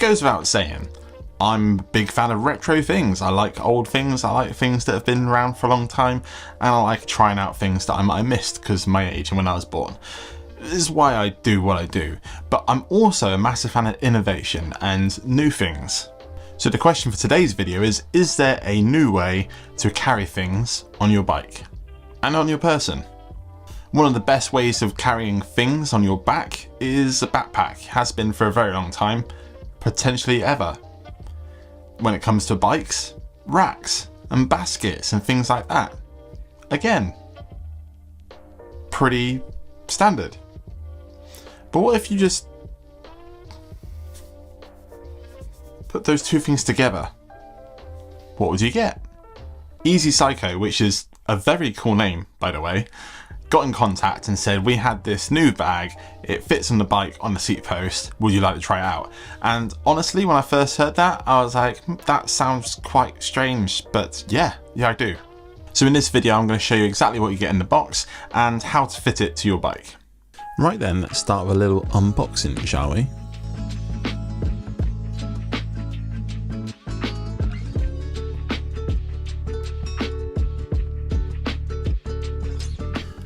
goes without saying, I'm a big fan of retro things. I like old things, I like things that have been around for a long time, and I like trying out things that I might have missed because of my age and when I was born. This is why I do what I do, but I'm also a massive fan of innovation and new things. So the question for today's video is there a new way to carry things on your bike and on your person? One of the best ways of carrying things on your back is a backpack. Has been for a very long time, potentially ever. When it comes to bikes, racks and baskets and things like that. Again, pretty standard. But what if you just put those two things together? What would you get? EASICYCO, which is a very cool name, by the way, got in contact and said, we had this new bag, it fits on the bike on the seat post, would you like to try it out? And honestly, when I first heard that, I was like, that sounds quite strange, but yeah, I do. So in this video, I'm going to show you exactly what you get in the box and how to fit it to your bike. Right then, let's start with a little unboxing, shall we?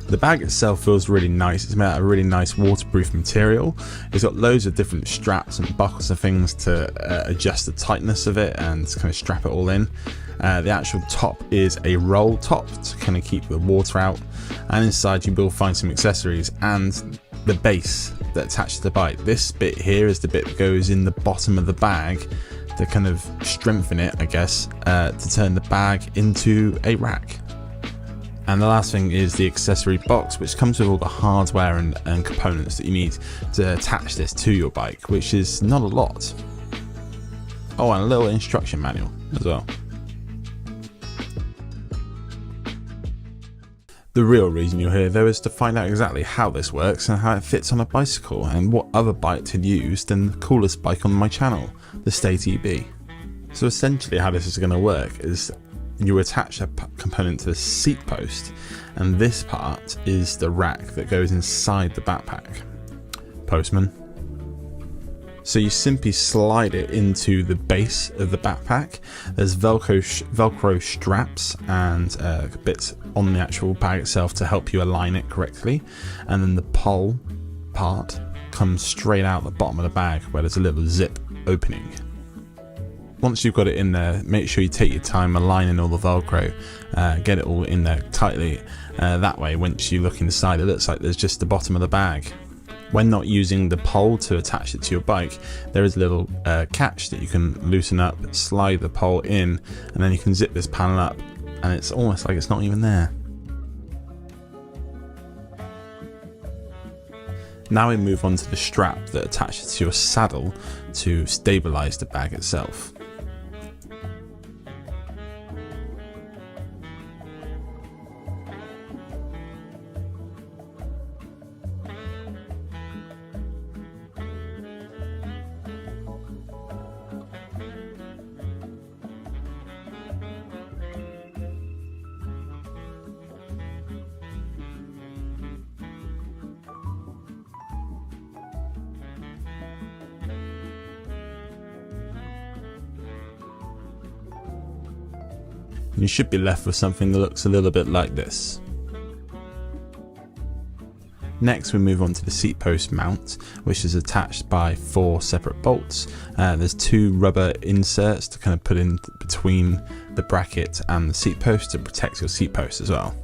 The bag itself feels really nice. It's made out of really nice waterproof material. It's got loads of different straps and buckles and things to adjust the tightness of it and kind of strap it all in. The actual top is a roll top to kind of keep the water out, and inside you will find some accessories and the base that attaches the bike. This bit here is the bit that goes in the bottom of the bag to kind of strengthen it, I guess, to turn the bag into a rack. And the last thing is the accessory box, which comes with all the hardware and components that you need to attach this to your bike, which is not a lot. Oh, and a little instruction manual as well. The real reason you're here though is to find out exactly how this works and how it fits on a bicycle and what other bike to use than the coolest bike on my channel, the State EB. So essentially how this is going to work is you attach a component to the seat post, and this part is the rack that goes inside the backpack. Postman. So you simply slide it into the base of the backpack. There's Velcro straps and bits on the actual bag itself to help you align it correctly, and then the pole part comes straight out the bottom of the bag where there's a little zip opening. Once you've got it in there, make sure you take your time aligning all the Velcro, get it all in there tightly. That way, once you look inside, it looks like there's just the bottom of the bag. When not using the pole to attach it to your bike, there is a little catch that you can loosen up, slide the pole in, and then you can zip this panel up, and it's almost like it's not even there. Now we move on to the strap that attaches to your saddle to stabilize the bag itself. You should be left with something that looks a little bit like this. Next we move on to the seat post mount, which is attached by 4 separate bolts. There's 2 rubber inserts to kind of put in between the bracket and the seat post to protect your seat post as well.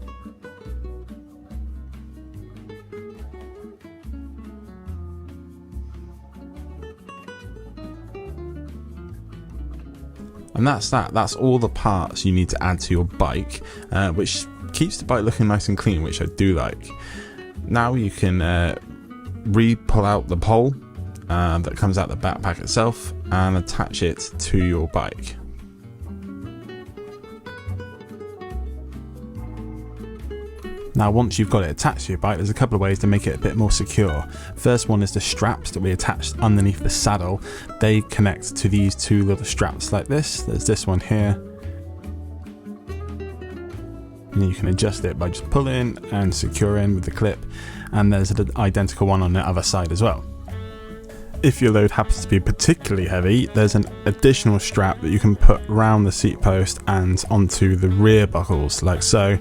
And that's all the parts you need to add to your bike, which keeps the bike looking nice and clean, which I do like. Now you can pull out the pole that comes out the backpack itself and attach it to your bike. Now once you've got it attached to your bike, there's a couple of ways to make it a bit more secure. First one is the straps that we attached underneath the saddle. They connect to these 2 little straps like this. There's this one here. And you can adjust it by just pulling and securing with the clip. And there's an identical one on the other side as well. if your load happens to be particularly heavy, there's an additional strap that you can put around the seat post and onto the rear buckles like so,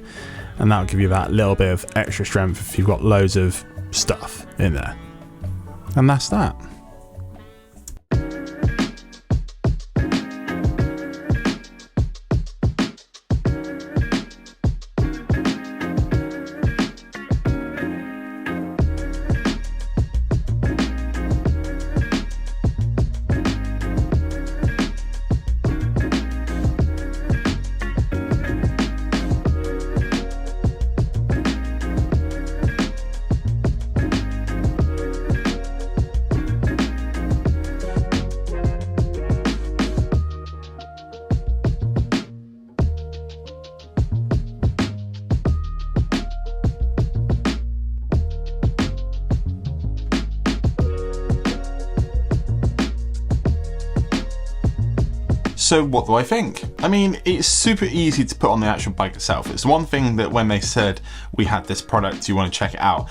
and that'll give you that little bit of extra strength if you've got loads of stuff in there. And that's that. So what do I think? I mean, it's super easy to put on the actual bike itself. It's one thing that when they said we had this product, do you want to check it out?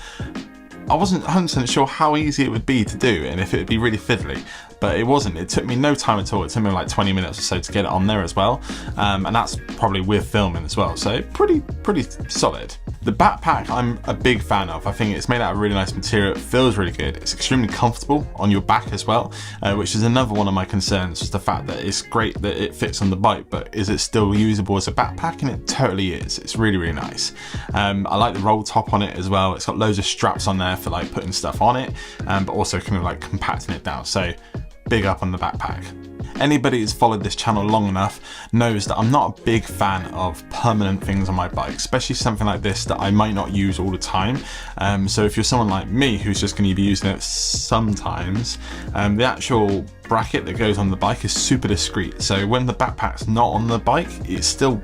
I wasn't 100% sure how easy it would be to do and if it would be really fiddly, but it wasn't. It took me no time at all. It took me like 20 minutes or so to get it on there as well, and that's probably with filming as well, so pretty solid. The backpack I'm a big fan of. I think it's made out of really nice material. It feels really good. It's extremely comfortable on your back as well, which is another one of my concerns, just the fact that it's great that it fits on the bike, but is it still usable as a backpack? And it totally is. It's really nice. I like the roll top on it as well. It's got loads of straps on there for like putting stuff on it, but also kind of like compacting it down. So big up on the backpack. Anybody who's followed this channel long enough knows that I'm not a big fan of permanent things on my bike, especially something like this that I might not use all the time. So if you're someone like me who's just going to be using it sometimes, the actual bracket that goes on the bike is super discreet. So when the backpack's not on the bike, it's still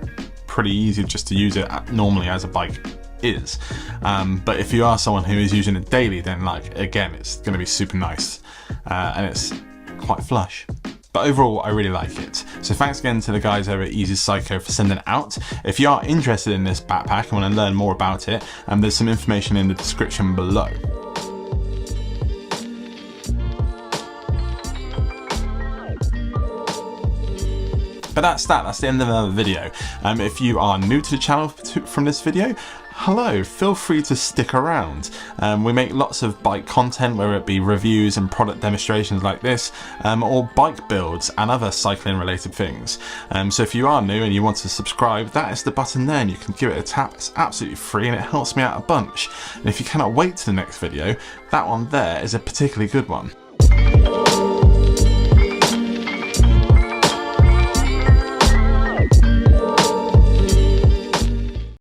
pretty easy just to use it normally as a bike is. But if you are someone who is using it daily, then like again, it's going to be super nice, and it's quite flush. But overall, I really like it. So thanks again to the guys over at EASICYCO for sending it out. If you are interested in this backpack and want to learn more about it, there's some information in the description below. But that's the end of another video. If you are new to the channel from this video, hello, feel free to stick around. We make lots of bike content, whether it be reviews and product demonstrations like this, or bike builds and other cycling related things. So if you are new and you want to subscribe, that is the button there and you can give it a tap. It's absolutely free and it helps me out a bunch. And if you cannot wait to the next video, that one there is a particularly good one.